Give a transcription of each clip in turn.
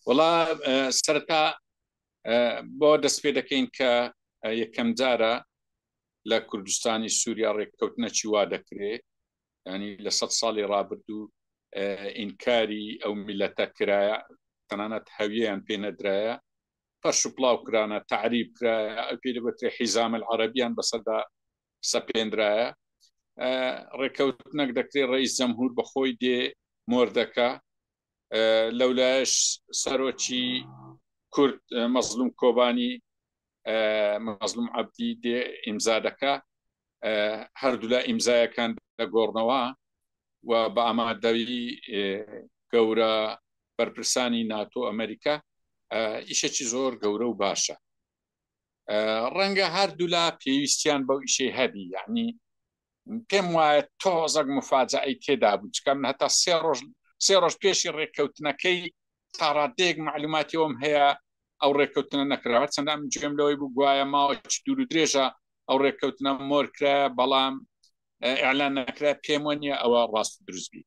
وڵا سەرەتا بۆ دەست پێ دەکەین کە یەکەم جارە لە کوردستانی سووریا ڕێککەوتنەکی وا دەکرێت، ینی لە 100 ساڵی ڕابردوو ئینکاری ئەو میلەتە کرایە، تەنانەت هەویەیان پێ نەدرایە، پەرش و پڵاو کرانە، تعریب کرایە، ئەو پێ دەبێترێ حیزام العەرەبیان بەسەردا سەپێنرایە. ڕێککەوتنەک دەکرێت ڕئیس جەمهور بەخۆی دێ مۆردەکە، لەولایەش سەرۆکی کورد مەزلوم کۆبانی مەزلوم عەبدی دێ ئیمزا دەکا، هەردوو لە ئیمزایەکان دەگۆڕنەوە و بە ئامادەوی گەورە بەرپرسانی ناتۆ ئەمریکا ئیشێکی زۆر گەورە و باشە. ڕەنگە هەردوو لە پێویستیان بەو ئیشەی هەبی، یعنی پێم وایە تۆزەک مفاجعەی تێدا بوو، چکەم هەتا سێ ڕۆژ پێشی ڕێککەوتنەکەی تا ڕادەیەک معلوماتیەوەم هەیە ئەو ڕێککەوتنە نەکراوە، چەندە گوێم لەوەی بوو گوایە ماوەی دوور و درێژە ئەو ڕێککەوتنە مۆرکرایە، بەڵام ئیعلان نەکرا. پێم وانە ئەوە ڕاست و دروست بی.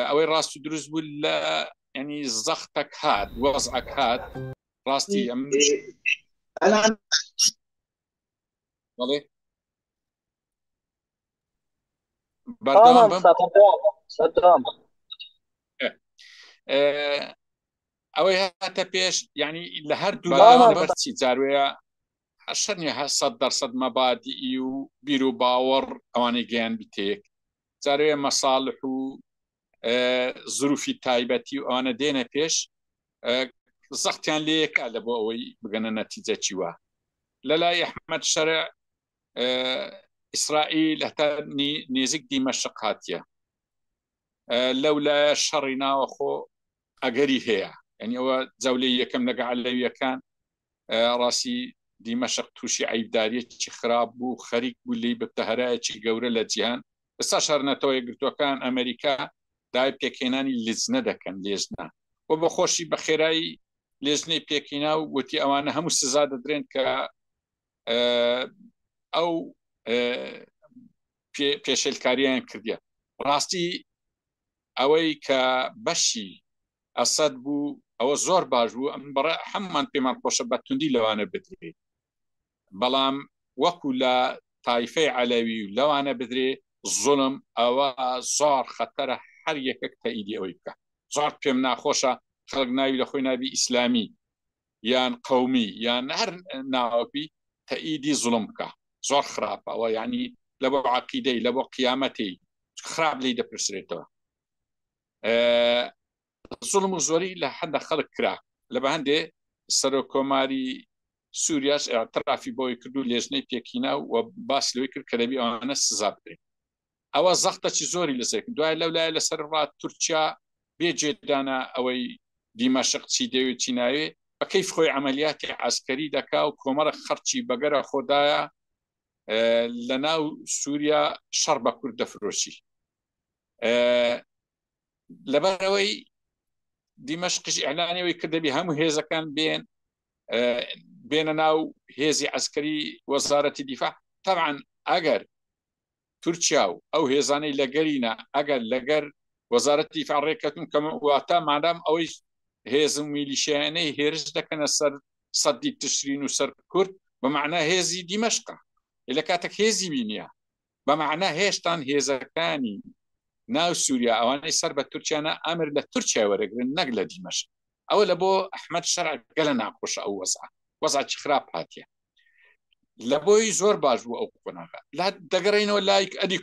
ئەوەی ڕاست و دروست بوو لە ینی زەختەک هات، وەزعەک هات ڕاستی بەڵێ بەردەوام بم. ئەوەی هاتە پێش، ینی لە هەردوو بەرچی جاروەیە شەرنیە 100% مەبادئی و بیر و باوەڕ ئەوانەی گەیان بیتێک، جاروەیە مەساڵح و زروفی تایبەتی و ئەوانە دێنە پێش، زەختیان لێیەکە لە بۆ ئەوەی بگەنە نەتیجەکی وە. لە لای ئەحمەد شەرع ئیسرائیل هەتا نێزیک دیمەشق هاتیە، لەولە شەڕی ناوەخۆ ئەگەری هەیە، ینی ئەوە جەولەی یەکەم لەگە عەلەویەکان ڕاستی دیمەشق تووشی عەیبداریەکی خراپ بوو، خەریک بوو لی بەتەهەرایەکی گەورە لە جیهان. ئێستا شارنەتەوە یەکگرتووەکان ئەمریکا دای پێکهێنانی لیزنە دەکەن، لێژنە و بە خۆشی بە خێرایی لێژنەی پێکهێنا و وتی ئەوانە هەموو سزا دەدرێن کە ئەو پێشێلکاریان کردیە. ڕاستی ئەوەی کە بەشی ئەسەد بوو ئەوە زۆر باش بوو، بەڕێ هەممان پێمان خۆشە بە توندی لەوانە بدرێ، بەڵام وەکو لە تایفەی عەلەوی و لەوانە بدرێ زوڵم ئەوە زۆر خەتەرە، هەر یەکێک تەئیدی ئەوەی بکە. زۆر پێم ناخۆشە خەڵک ناوی لە خۆی نابی ئیسلامی یان قەومی یان هەر ناوەپی تەئیدی زوڵم بکە، زۆر خراپە ئەوە، یعنی لە بۆ عەقیدەی لە بۆ قیامەتی خراپ لی دەپرسرێتەوە. زوڵم و زۆری لە هەندە خەڵک کرا، لە بە هەندێ سەرۆکۆماری سووریاش ئاعترافی بۆی کرد و لێژنەی پێکهێنا و باس لەوەی کرد کە دەبی ئەوانە سزا بدرێن. ئەوە زەختەکی زۆری لەسەر کرد. دوای لەولایە لەسەر ڕات تورکیا بێجێدانە ئەوەی دیمەشق چی دەوێت چی ناوێ، بە کەیف خۆی عەمەلیاتی عەسکەری دەکا و کۆمەڵە خەرچی بەگەرە خۆدایە لە ناو سووریا شەڕ بە کورد دەفرۆشی. لەبەرەوەی دیمەشقش ئیعلانەوەی کرد دەبی هەموو هێزەکان بێنە ناو هێزی عەسکەری وەزارەتی دیفاع. طبعا ئەگەر تورکیا و ئەو هێزانەی لەگەرینە ئەگەر لەگەر وەزارەتی دیفاع ڕێکەوتن کەم واتە مادام ئەوەی هێزم میلیشیانەی هێرش دەکەنە سەر سەدی تشرین و سەر کورد، بەمەعنا هێزی دیمەشقە. لە کاتێک هێزی بینیە بەمەعنا هێشتان هێزەکانی ناو سووریا ئەوانەی سەر بە تورکیانە ئەمر لە تورکیا وەرەگرن، نەک لە دیمەشق. ئەوە لە بۆ ئەحمەد شەرع گەلە ناخۆشە، ئەو وەزعی خراپ هاتیە، لە بۆی زۆر باش بوو ئەو قۆناغا. لا دەگەڕێنەوە لای ئەدی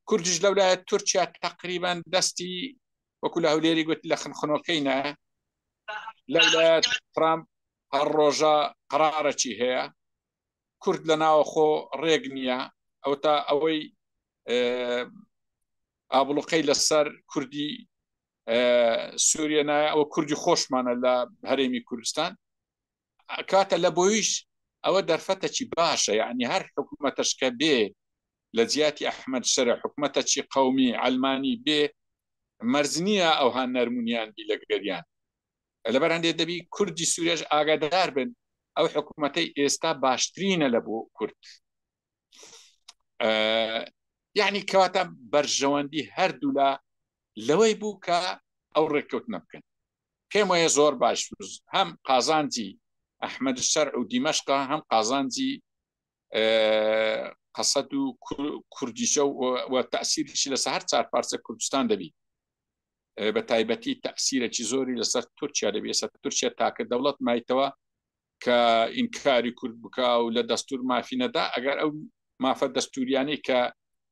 کوردیش لەولایە تورکیا تقریبان دەستی وەکو لە هەولێری گوتی لە خنخنۆکەینە، لەولایە ترامپ هەر ڕۆژە قەرارەکی هەیە، کورد لە ناوەخۆ ڕێگ نییە، ئەو تا ئەوەی ئابڵوقەی لەسەر کوردی سووریا نایە، ئەوە کوردی خۆشمانە لە هەرێمی کوردستان. کاتە لە بۆیش ئەوە دەرفەتەکی باشە، یعنی هەر حکوومەتەشکە بێ لە جیاتی ئەحمەد شەرع حکوومەتەکی قەومی ئەلمانی بێ، مەرج نییە ئەوها نەرمونیان بی لە گەریان. لەبەر هەندێک دەبی کوردی سووریاش ئاگادار بن ئەو حکوومەتەی ئێستا باشترینە لە بۆ کورد، یعنی کەواتە بەرژەوەندی هەردوو لەوەی بوو کە ئەو ڕێککەوتنە بکەن. پێم وایە زۆر باش هەم قازانجی ئەحمەد شەرع و دیمەشقا هەم قازانجی قەسەد و کوردیشە و تەسیریشی لەسەر هەر چار پارچە کوردستان دەبی بە تایبەتی تەسیرێکی زۆری لەسەر تورکیا دەبێت سەر تورکیا تاکە دەوڵەت مایتەوە کە ئینکاری کورد بکە و لە دەستور مافی نەدا ئەگەر ئەو مافە دەستوریانی کە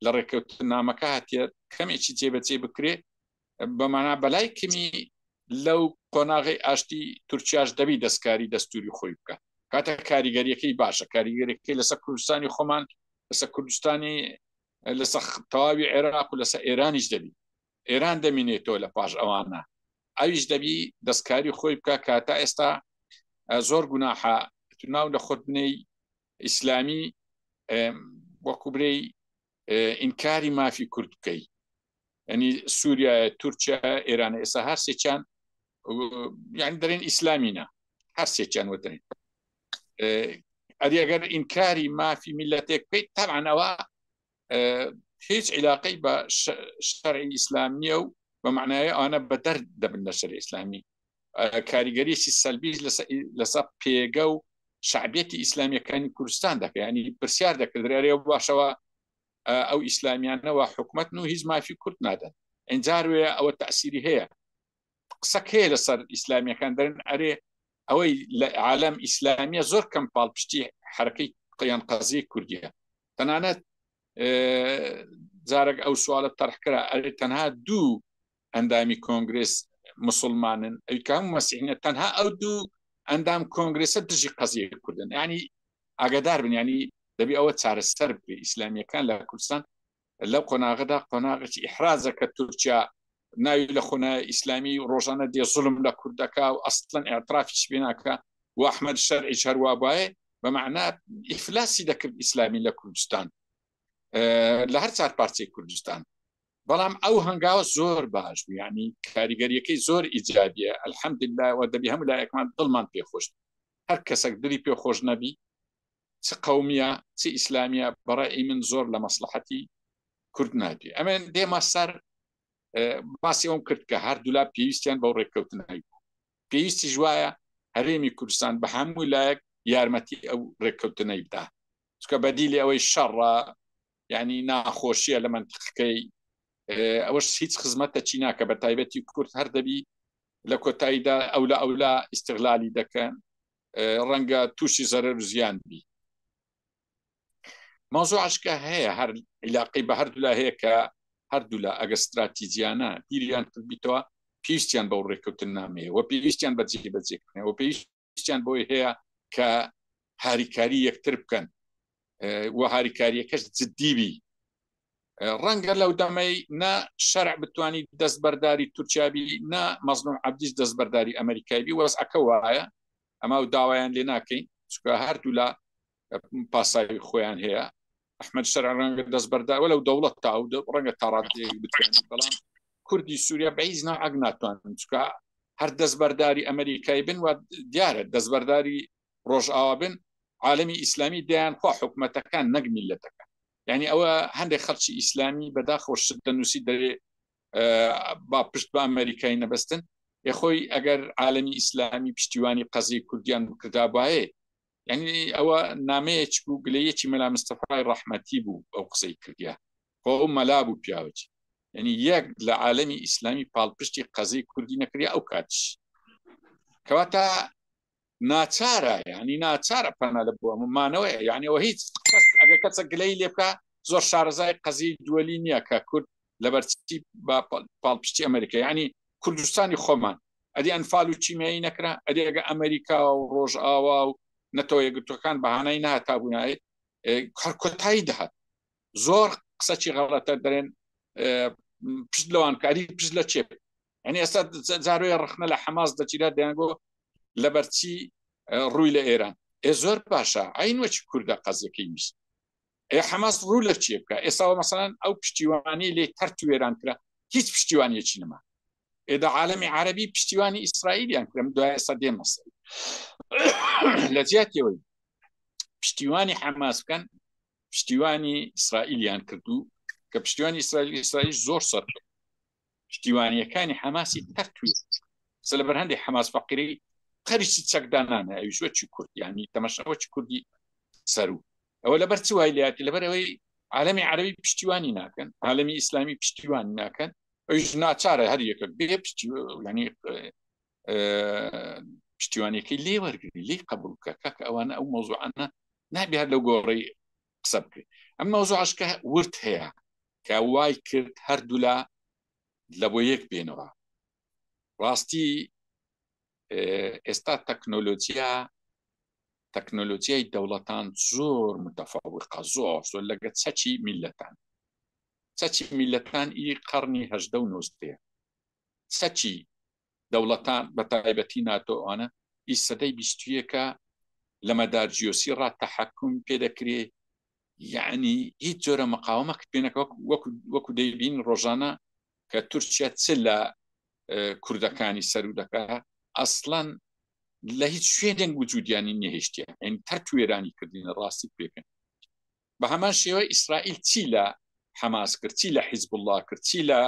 لە ڕێکەوتنامەکە هاتیە کەمێکی جێبەجێ بکرێ بەمانا بەلای کمی لەو قۆناغی ئاشتی تورکیاش دەبی دەستکاری دەستوری خۆی بکە کاتە کاریگەریەکەی باشە کاریگەریەکەی لەسەر کوردستانی خۆمان لەسەر کوردستانی لەسەر تەواوی عێراق و لەسەر ئێرانیش دەبی ئێران دەمینێتەوە لە پاش ئەوانە ئەویش دەبی دەستکاری خۆی بکە کاتە ئێستا زۆر گوناحە ناو لە خۆتبنەی ئیسلامی وەکو برەی ئینکاری مافی کورد بکەی ینی سووریا تورکیا ئێرانە ئێستا هەر سێکیان یعنی دەرێن ئیسلامینە هەر سێکیان وەدرێن ئەگەر ئینکاری مافی میلەتێک بکەیت تەبعەنەوە هیچ علاقەی بە شەرعی ئیسلام نییە و بە معنایە ئەوانە بەدەر دەبن لە شەرعی ئیسلامی کاریگەریشی سەلبیش لەسەر پێگە و شعبێتی ئیسلامیەکانی کوردستان دەکە ینی پرسیار دەکردرێ باشەوە ئەو ئیسلامیانەوە حکومت و هیچ مافی کورد نادەن ئەنجاروێ ئەوە تەسیری هەیە قسەک هەیە لەسەر ئیسلامیەکان دەرن ئەرێ ئەوەی لە عالەم ئیسلامیە زۆر کەم پاڵپشتی حرەکەی قیان قەزیی کوردیە تەنانەت جارێک ئەو سوالە تەرحکرا ئەرێ تەنها دوو ئەندامی کۆنگرس مسلمانن ئەوکە هەموو مەسیحینە تەنها ئەو دوو ئەندام کۆنگرسە دژی قەزیە کوردن ینی ئاگادار بن ینی دەبی ئەوە چارەسەر بکرێ ئیسلامیەکان لە کوردستان لەو قۆناغەدا قۆناغێکی ئیحرازە کە تورکیا ناوی لە خۆنە ئیسلامی ڕۆژانە دێ زوڵم لە کوردەکە و ئەسڵەن ئێعترافیش پێ ناکە و ئەحمەد شەرعیش هەروە وایە بەمەعنا ئیفلاسی دەکرد ئیسلامی لە کوردستان لە هەر چار پارچەی کوردستان بەڵام ئەو هەنگاوە زۆر باش بوو ینی کاریگەریەکەی زۆر ئیجابیە ئەلحەمدوللا و دەبی هەموو لایەکمان دڵمان پێخۆش هەر کەسێک دڵی پێخۆش نەبی چ قەومیە چ ئیسلامیە بەڕای من زۆر لە مەسلحەتی کورد نابی ئەمێن دێمە سەر باسی ئەوم کرد کە هەردوولا پێویستیان بەو ڕێککەوتنایی بوو پێویستی ژوایە هەرێمی کوردستان بە هەموو لایەک یارمەتی ئەو ڕێککەوتنەی بدا چکە بەدیلی ئەوەی شەڕە ینی ناخۆشیە لە منتیقەکەی ئەوەش هیچ خزمەتە چی ناکە بە تایبەتی کورد هەر دەبی لە کۆتاییدا ئەولا ئیستیغلالی دەکەن ڕەنگە تووشی زەرەر و زیان بی مۆزوع عشکە هەیە هەر علاقەی بە هەردوولا هەیە کە هەردوولا ئەگە استراتیجیانە بیریان کردبیتەوە پێویستیان بەو ڕێککەوتن نامەیە و پێویستیان بەجێبەجێکردنەوە و پێویستیان بۆی هەیە کە هاریکاری یەکتر بکەن و هاریکاریەکەش جددیبی ڕەنگە لەو دەمەی نا شەرع بتوانی دەستبەرداری تورکیابی نا مەزنوع عەبدیش دەستبەرداری ئەمریکایبی وەزعەکە وایە ئەمە و داوایان لێ ناکەین چکە هەردوولا پاساوی خۆیان هەیە ئەحمەد شەرع ڕەنگە دەستبەردار وەلەو دەوڵەت تا ڕەنگە تاڕاتێک بتوانێت بەڵام کوردی سووریا بەهیچ ناوعەک ناتوانن چکە هەر دەستبەرداری ئەمریکای بن و دیارە دەستبەرداری ڕۆژئاوا بن عالەمی ئیسلامی دەیان خوا حکومەتەکان نەک میلەتەکە یعنی ئەوە هەندێک خەڵکی ئیسلامی بەداخەوە شت دەنووسی دەرێ با پشت بە ئەمریکای نەبەستن یخۆی ئەگەر عالەمی ئیسلامی پشتیوانی قەزی کوردیان بکردا بایە یعنی ئەوە نامەیەک بوو گلەیەکی مەلا مستەفای ڕەحمەتی بوو ئەو قسەی کردیا خۆ ئەو مەلا بوو پیاوەکی یعنی یەک لە عالەمی ئیسلامی پاڵپشتی قەزی کوردی نەکردیا ئەو کاتش کەواتە ناچارە ینی ناچارە پەنا لە بووە ممانەوەی یعنی ئەوە هیچ ئەگە کەسە گلەی لێ بکە زۆر شارەزای قەزی دووەلی نییە کە کورد لەبەرچی بە پاڵپشتی ئەمریکا ینی کوردستانی خۆمان ئەدی ئەنفال و چیمایی نەکرا ئەدی ئەگە ئەمریکا و ڕۆژئاوا و نەتەوە یەکگرتوەکان بەهانەی نهاتابوونایێت کۆتایی دەهات زۆر قسەی غەڵەتە دەرێن پشت لەوان کاری پشت لە چێ ینی ئێستا جاروێ ڕخنە لە حەماس دەچیرات دەیانگۆ لەبەرچی ڕووی لە ئێران زۆر باشە ئاینوەچی کووردە قەزەکەی ویست حەماس ڕوو لە چێ بکە ئێستاوە مەسەڵەن ئەو پشتیوانی لێ تەرت وێران کرا هیچ پشتیوانیەکی نەما ئێدا عالەمی عەرەبی پشتیوانی ئیسرائیلیان کرم دوای ئێستا دێ مەسەڵ لە جیاتیەوەی پشتیوانی حەماس بکەن پشتیوانی ئیسرائیلیان کردو کە پشتیوانی ئیسرائیل زۆر سەر پشتیوانیەکانی حەماسی تەرتوی سلبەر هەندێک حماس فەقیری قەریشی چەکدانانە ئەویشوەچی کورد ینی تەمەشاوەچی کوردی سەر و ئەوە لەبەر چی وای لەیاتی لەبەر ئەوەی عالەمی عەرەبی پشتیوانی ناکەن عالەمی ئیسلامی پشتیوانی ناکەن ئەویش ناچارە هەر یەکێک بێ ینی پشتیوانیەکەی لێ وەرگری لێ قبول بکە کاکە ئەوانە ئەو مۆزوعانە نابێ هەر لەو گۆڕەی قسە بکرێت ئەم مۆزوعشکە ورد هەیە کە وای کرد هەردوو لە بۆ یەک بێنەوە ڕاستی ئێستا تەکنۆلۆجیای دەوڵەتان زۆر متەفاوقە زۆر لەگە چەکی میلەتان ئی قەرنی هەژدە و نۆزدەیە چەکی دەوڵەتان بە تایبەتی ناتۆوانە ئی سەدەی بیستویەکە لە مەدار جیۆسی ڕاتەحەکوم پێدەکرێ یعنی هیچ جۆرە مقاومە پێنەکە وەکو دەیبین ڕۆژانە کە تورکیا چ لە کوردەکانی سەرو دەکا ئەسڵەن لە هیچ شوێنێک وجودیانی نەهێشتە ئەین تەر توێرانی کردینە ڕاستی پێکەن بە هەمان شێوە ئیسرائیل چی لە حەماس کرد چی لە حیزب الله کرد چی لە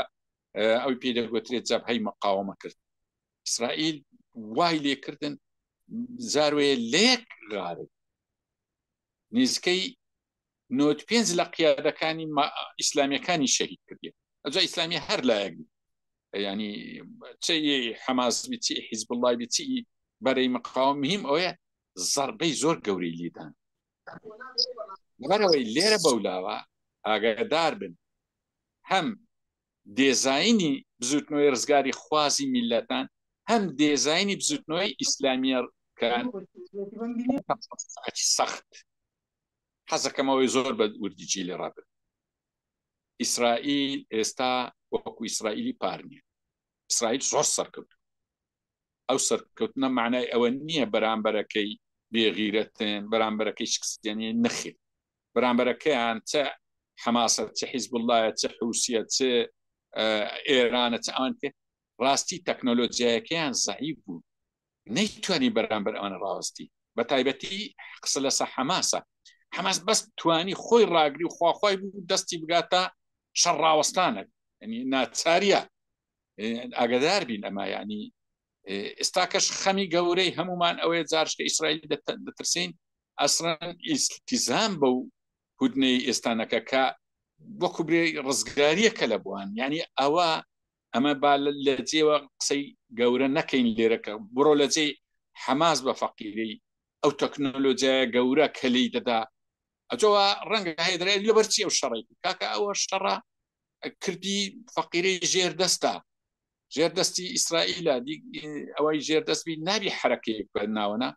ئەوی پێدەگوترێت جەبهەی مقاومە کرد ئیسرائیل وای لێکردن زاروێ لێک غارب نزیکەی 95 لە قیادەکانی ئیسلامیەکانی شەهید کردێت ئەجا ئیسلامی هەر لایەک ینی چی حەماس چی حیزب الله چی بەرەی مقاوم مهم ئەوەیە زەربەی زۆر گەورەی لیدان لەبەرەوەی لێرە بەولاوە ئاگادار بن هەم دێزاینی بزوتنەوەی ڕزگاری خوازی میلەتان هەم دێزاینی بزوتنەوەی ئیسلامیەکان سەخت حەزەکەمەوەی زۆر بە وردیجی لێ ڕابن ئیسرائیل ئێستا وەکو ئیسرائیلی پارنیە ئیسرائیل زۆر سەرکەوت ئەو سەرکەوتنە معنای ئەوە نییە بەرامبەرەکەی بێغیرەتن بەرامبەرەکەی شکستێنی نەخێت بەرامبەرەکەیان چە حەماسە چه حیزب اللهە چه حوسیە چه ئێرانە چه ئەوان تێ ڕاستی تەکنۆلۆجیایەکەیان زەعیف بوو نەیتوانی بەرامبەر ئەوانە ڕاستی بە تایبەتی قسە لەسەر حەماسە حەماس بەس توانی خۆی ڕاگری و خواخوای بوو دەستی بگاتە شەڕ ڕاوەستانە ینی ناچاریە ئاگادار بین ئەمە ینی ئێستا کەش خەمی گەورەی هەمومان ئەوەیە جارشکە ئیسرائیل دەترسین ئەسران ئیلتیزام بەو هودنەی ئێستانەکە کە وەکو برێ ڕزگاریەکە لە بووان ینی ئەمە با لە جێوە قسەی گەورە نەکەین لێرەکە بڕۆ لە جێ حەماس بە فەقیرەی ئەو تەکنۆلۆجیایە گەورە کە لی دەدا ئەجەوە ڕەنگە هەیەدرێت لەبەرچی ئەو شەڕی کاکە ئەوە شەڕە کردی فەقیرەی ژێردەستە ژێردەستی ئیسرائیلە ئەوەی ژێردەستبی نابی حرەکەیەک بە ناوەنە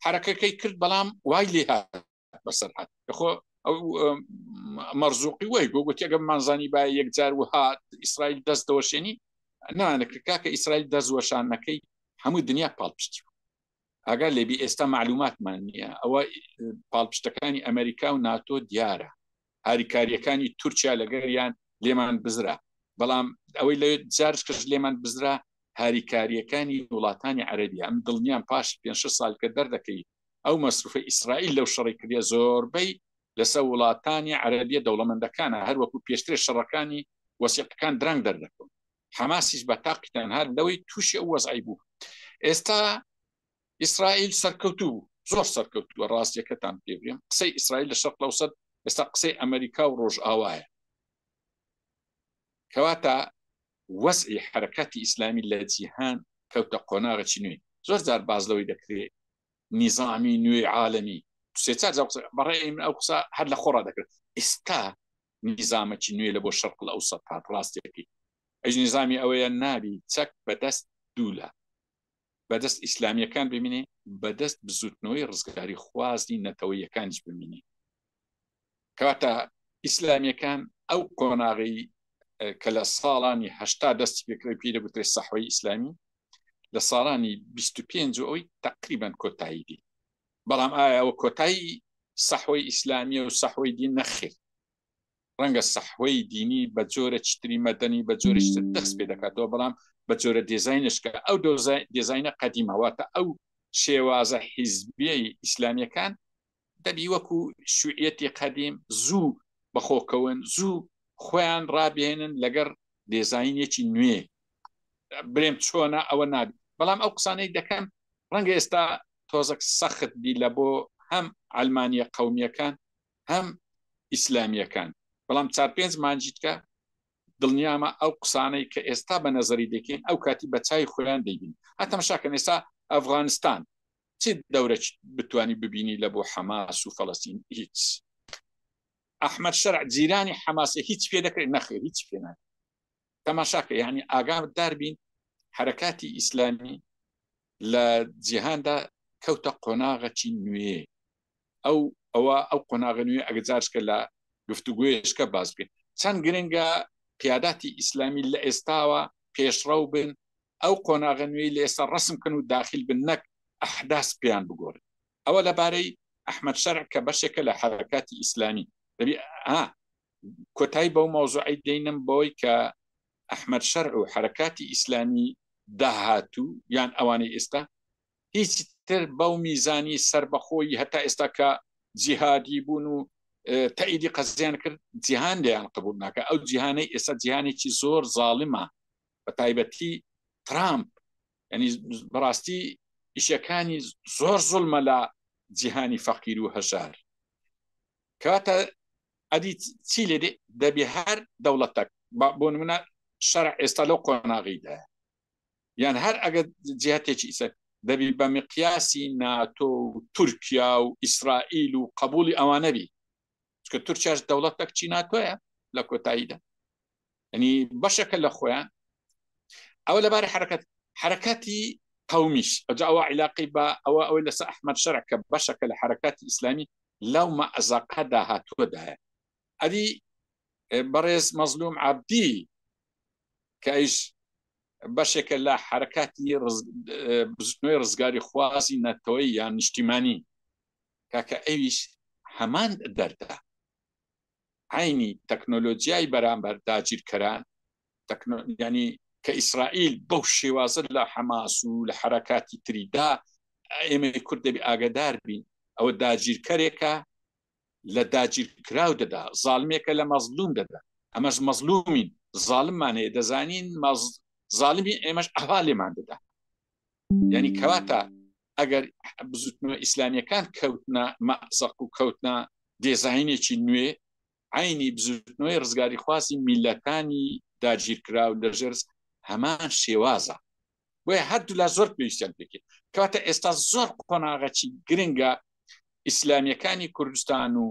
حرەکەکەی کرد بەڵام وای لێ هات بەسەر هات خۆ ئەو مەرزوقی وای گوتێگە مانزانی با یەکجار و هات ئیسرائیل دەست دەوەشێنی نانەکرد کاکە ئیسرائیل دەستوەشانەکەی هەموو دنیا پاڵپشتی ئاگار لێبی ئێستا معلوماتمان نییە ئەوە پاڵپشتەکانی ئەمریکا و ناتۆ دیارە هاریکاریەکانی تورکیا لەگەریان لێمان بزرا بەڵام ئەوەی لە جارش کەش لێمان بزرا هاریکاریەکانی وڵاتانی عەرەبی ئەم دڵنیان پاش 5 ساڵ کە دەردەکەی ئەو مەسروفە ئیسرائیل لەو شەڕی کردێ زۆربەی لەسەر وڵاتانی عەرەبیە دەوڵەمەندەکانە هەر وەکو پێشترێ شەڕەکانی وەسیقەکان درەنگ دەردەکەون حەماسیش بە تاقیتان هەر لەوەی تووشی ئەو وەزعی بوو ئێستا ئیسرائیل سەرکەوتوو زۆر سەرکەوتووە ڕاستیەکەتان پێ بڵێم قسەی ئیسرائیل لە شەرق لەوسەد ئێستا قسەی ئەمریکا و ڕۆژئاوایە کەواتە وەزعی حرەکەتی ئیسلامی لە جیهان کەوتە قۆناغێکی نوێ زۆر جار باز لەوەی دەکرێت نیزامی نوێی عالەمی بەڕێ من ئەو قسە هەر لە خۆڕا دەکرێت ئێستا نیزامێکی نوێ لە بۆ شەرق لەوسەد هات ڕاستیەکەی ئەژ نیزامی ئەوەیە نابی چەک بەدەست دوولە بەدەست ئیسلامیەکان ببینێ بەدەست بزوتنەوەی ڕزگاری خوازی نەتەوەیەکانیش ببینێ کەواتە ئیسلامیەکان ئەو قۆناغی کە لە ساڵانی هەشتا دەستی پێکرێت پێ دەگوترێت سەحوەی ئیسلامی لە ساڵانی 25 ئەوی تقریبان کۆتایی دی بەڵام ئایا ئەوە کۆتایی سەحوەی ئیسلامیە و سەحوەی دین نەخێت ڕەنگە سەحوەی دینی بە جۆرە چتری مەدەنی بە جۆرە دەست پێ دەکاتەوە بەڵام بە جۆرە دێزاینشکە ئەو دێزاینە قەدیمەواتە ئەو شێوازە حیزبیەی ئیسلامیەکان دەبی وەکو شوعیەتی قەدیم زوو بەخۆکەون زوو خۆیان ڕابێنن لەگەر دێزاینێکی نوێ برێم چۆنە ئەوە نابێت بەڵام ئەو قسانەی دەکەم ڕەنگە ئێستا تۆزێک سەخت بی لە بۆ هەم ئەلمانیە قەومیەکان هەم ئیسلامیەکان بەڵام 4-5 مانجیتکە دڵنیامە ئەو قسانەی کە ئێستا بە نەزەری دەکەین ئەو کاتی بە چای خۆیان دەیبین هاتە مەشاکەن ئێستا ئەفغانستان چ دەورە بتوانی ببینی لە بۆ حەماس و فەڵەستین هیچ ئەحمەد شەرع جیرانی حەماسێ هیچ پێ دەکرێت نەخێر هیچ پێ ناکرێت تەماشاکە یعنی ئاگام بین حرەکاتی ئیسلامی لە جیهاندا کەوتە قۆناغەکی نوێ ئەو قۆناغە نوێ ئەگەجارشکە لە گفتوگوێشکە باز بکەین چەند گرنگە پیاداتی ئیسلامی لە ئێستاوە پێشڕەو بن ئەو قۆناغە نوێی لە ئێستا ڕسم کەن و داخل بن نەک ئەحداس پێیان بگۆڕن ئەوە لەبارەی ئەحمەد شەرع کە بەشێکە لە حرەکاتی ئیسلامی دەبی کۆتایی بەو مۆزوعی دەینم بۆی کە ئەحمەد شەرع و حرەکاتی ئیسلامی داهاتوو یان ئەوانەی ئێستا هیچ تر بەو میزانی سربەخۆی هەتا ئێستا کە جیهادی بوون و تەئیدی قەزیان کرد جیهان لێیان قبول ناکە ئەو جیهانەی ئێستا جیهانێکی زۆر زاڵمە بە تایبەتی ترامپ ینی بەڕاستی ئیشەکانی زۆر زوڵمە لە جیهانی فەقیر و هەژار کەواتە ئەدی چی لێ دەبێ هەر دەوڵەتێک بۆ نمونە شەرع ئێستا لەو قۆناغیدا یان هەر ئەگەر جیهاتێکی ئیسە دەبی بە مقیاسی ناتۆ و تورکیا و ئیسرائیل و قبولی ئەوانەبی چکە تورکیاش دەوڵەتێک چی ناتۆیە لە کۆتاییدا ینی بەشەکە لە خۆیان ئەوە لەبارەی حرەکاتی قەومیش ئەجا ئەوە عیلاقی بە ئەوەی لەسەر ئەحمەد شەرع کە بەشەکە لە حرەکاتی ئیسلامی لەو مەئەزەقەدا هاتووەدایە ئەدی بەڕێز مەزلوم عەبدی کە ئەیش بەشێکە لە حرەکاتی بزوتنەوەی ڕزگاری خوازی نەتەوەی یان نیشتیمانی کاکە ئەویش هەمان دەردا عینی تەکنۆلۆجیای بەرامبەر داگیرکەران ینی کە ئیسرائیل بەو شێوازە لە حەماس و لە حرەکاتی تریدا ئێمە کورد دەبی ئاگادار بین ئەوە داگیرکەرێکە لە داگیرکراو دەدا زاڵمێکە لە مەزلوم دەدا ئەمەش مەزلومین زاڵممان هەیە دەزانین زاڵمی ئێمەش ئەوا لێمان دەدا یعنی کەواتە ئەگەر بزوتنەوە ئیسلامیەکان کەوتنە مەئزەق و کەوتنە دێزاینێکی نوێ عینی بزوتنەوەی ڕزگاری خوازی میلەتانی داگیرکراو لەژێر هەمان شێوازە بۆیە هەردوو لە زۆر پێویستیان پێکێت کەواتە ئێستا زۆر قۆناغەکی گرنگە ئیسلامیەکانی کوردستان و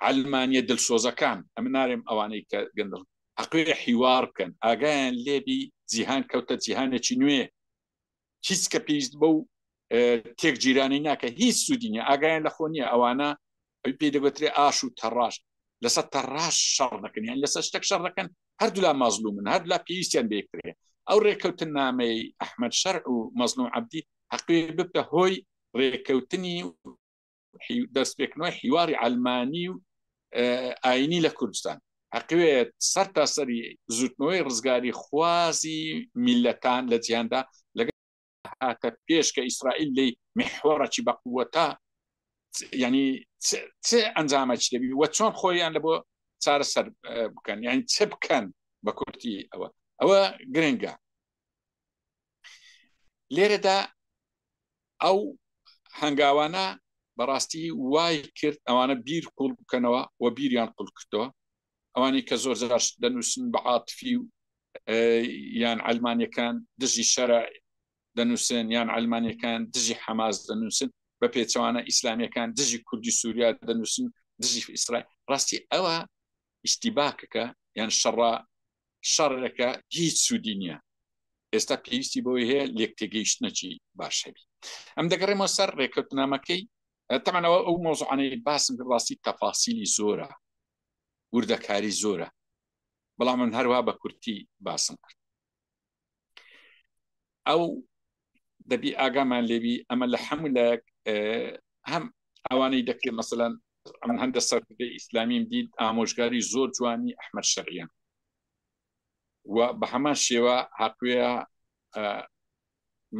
ئەلمانیە دڵسۆزەکان ئەمە نارێم ئەوانەی کە گەندڵ حەقوی حیوار بکەن ئاگایان لێبی جیهان کەوتە جیهانێکی نوێ هیچ کە پێویست بەو تێک جیرانی ناکە هیچ سوودی نیە ئاگایان لە خۆ نییە ئەوانە پێی دەگوترێ ئاش و تەڕاش لەسەر تەڕاش شەڕ دەکەن یان لەسەر شتێک شەڕ دەکەن هەردوو لا مەزلومن هەردوو لا پێویستیان بێکرێ ئەو ڕێکەوتن نامەی ئەحمەد شەرع و مەزلوم عەبدی حەقوی ببتە هۆی ڕێکەوتنی دەستپێکردنەوەی حیواری ئەلمانی و ئاینی لە کوردستان حەقوێت سەر تا سەری زوتنەوەی ڕزگاری خوازی میلەتان لە جیهاندا لەگەڵ هاتە پێش کە ئیسرائیل لی محوەڕێکی بەقووەتە ینی چ ئەنجامێکی دەبی وە چۆن خۆیان لە بۆ چارەسەر بکەن یعنی چ بکەن بە کورتی ئەوە گرنگە لێرەدا ئەو هەنگاوانە بەڕاستی وای کرد ئەوانە بیر قوڵ بکەنەوە و بیریان قوڵ کردەوە ئەوانی کە زۆر زار دەنووسن بە عاتفی و یان ئەلمانیەکان دژی شەرع دەنووسن یان ئەلمانیەکان دژی حەماس دەنووسن بە پێچەوانە ئیسلامیەکان دژی کوردی سووریا دەنووسن دژی ئیسرائیل ڕاستی ئەوە ئیشتیباکەکە یان شەڕەکە هیچ سوودی نییە ئێستا پێویستی بۆی هەیە لێک تێگەیشتنەکی باش هەبی ئەم دەگەڕێمەوە سەر ڕێکەوتنامەکەی تەمەنەوە ئەو مۆزوعانەی باسم ڕاستی تەفاسیلی زۆرە وردەکاری زۆرە بەڵام من هەروە بە کورتی باسم کرد ئەو دەبی ئاگامان لێبی ئەمە لە هەموو هەم ئەوانەی دەکرێت مەسەلەن من هەندە سەرکردەی ئیسلامیم دید ئامۆژگاری زۆر جوانی ئەحمەد شەرعیان و بە هەمان شێوە هاکوێە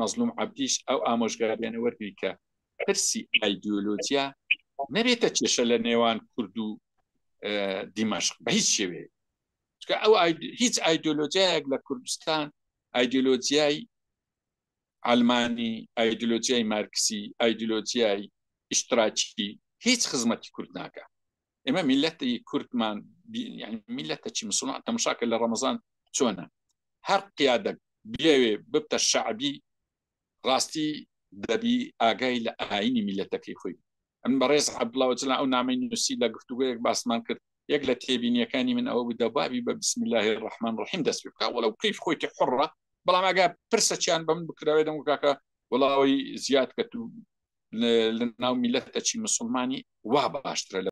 مەزلوم عەبدیش ئەو ئامۆژگاریانە وەرگری کە پرسی ئایدیۆلۆجیا نەبێتە کێشە لە نێوان کورد و دیمەشق بە هیچ شێوەیە چکە ئەو هیچ ئایدیۆلۆجیایەک لە کوردستان ئایدیۆلۆجیای ئەلمانی، ئایدۆلۆجیای مارکسی، ئایدۆلۆجیای ئیشتراکی هیچ خزمەتی کورد ناکە. ئێمە میلەتی کورتمان میلەتەکی مسلمان تەماشاکە لە ڕەمەزان چۆنە هەر قیادە بێوێ ببتە شعبی ڕاستی دەبی ئاگای لە ئاینی میلەتەکەی خۆی. ئەم بەڕێز عەبدوڵڵا جەلا ئەو نامەی نووسی لە گفتوگویەک باسمان کرد، یەک لە تێبینیەکانی من ئەوە بوو بابی بە بسم الله الرحمن الرحیم دەست پێ بکە وەڵەو کەیف خۆیتی حڕە، بەڵام ئەگە پرسەچیان بە من بکراوێ دەم کاکە وەڵاوی زیاد کە تو لە ناو میلەتەکی مسلمانی وا باشترە